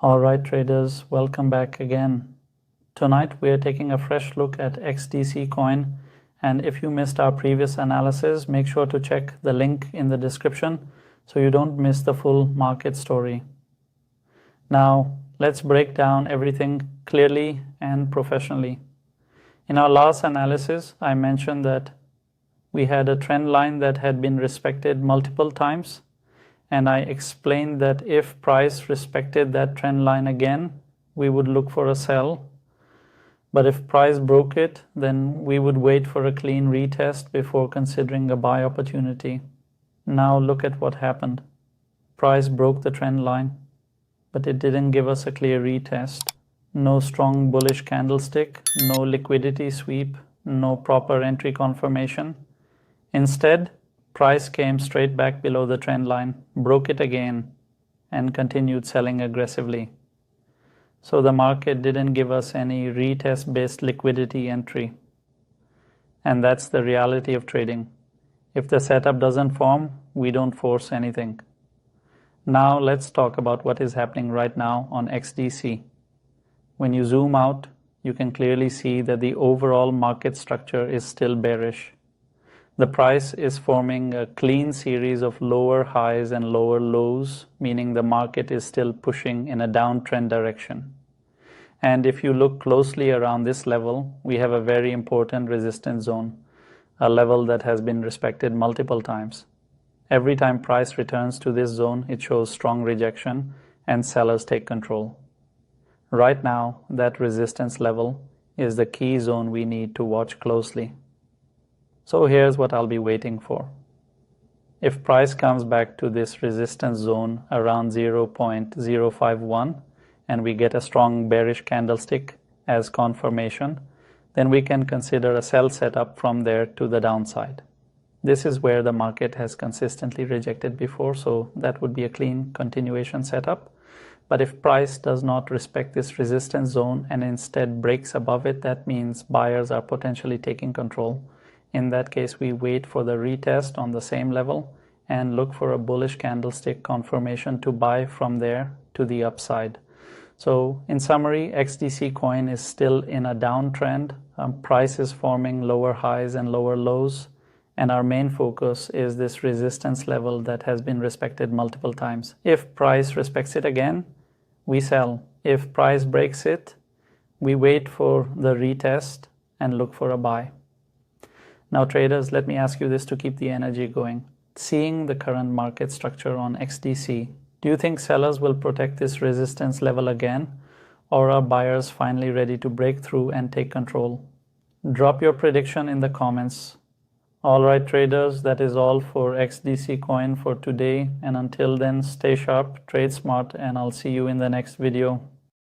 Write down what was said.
Alright traders, welcome back again. Tonight we are taking a fresh look at XDC coin, and if you missed our previous analysis, make sure to check the link in the description so you don't miss the full market story. Now let's break down everything clearly and professionally. In our last analysis, I mentioned that we had a trend line that had been respected multiple times, and I explained that if price respected that trend line again, we would look for a sell. But if price broke it, then we would wait for a clean retest before considering a buy opportunity. Now look at what happened. Price broke the trend line, but it didn't give us a clear retest. No strong bullish candlestick, no liquidity sweep, no proper entry confirmation. Instead, price came straight back below the trend line, broke it again, and continued selling aggressively. So the market didn't give us any retest-based liquidity entry. And that's the reality of trading. If the setup doesn't form, we don't force anything. Now let's talk about what is happening right now on XDC. When you zoom out, you can clearly see that the overall market structure is still bearish. The price is forming a clean series of lower highs and lower lows, meaning the market is still pushing in a downtrend direction. And if you look closely around this level, we have a very important resistance zone, a level that has been respected multiple times. Every time price returns to this zone, it shows strong rejection and sellers take control. Right now, that resistance level is the key zone we need to watch closely. So here's what I'll be waiting for. If price comes back to this resistance zone around 0.051 and we get a strong bearish candlestick as confirmation, then we can consider a sell setup from there to the downside. This is where the market has consistently rejected before, so that would be a clean continuation setup. But if price does not respect this resistance zone and instead breaks above it, that means buyers are potentially taking control. In that case, we wait for the retest on the same level and look for a bullish candlestick confirmation to buy from there to the upside. So in summary, XDC coin is still in a downtrend. Price is forming lower highs and lower lows. And our main focus is this resistance level that has been respected multiple times. If price respects it again, we sell. If price breaks it, we wait for the retest and look for a buy. Now traders, let me ask you this to keep the energy going. Seeing the current market structure on XDC, do you think sellers will protect this resistance level again, or are buyers finally ready to break through and take control? Drop your prediction in the comments. Alright traders, that is all for XDC coin for today, and until then, stay sharp, trade smart, and I'll see you in the next video.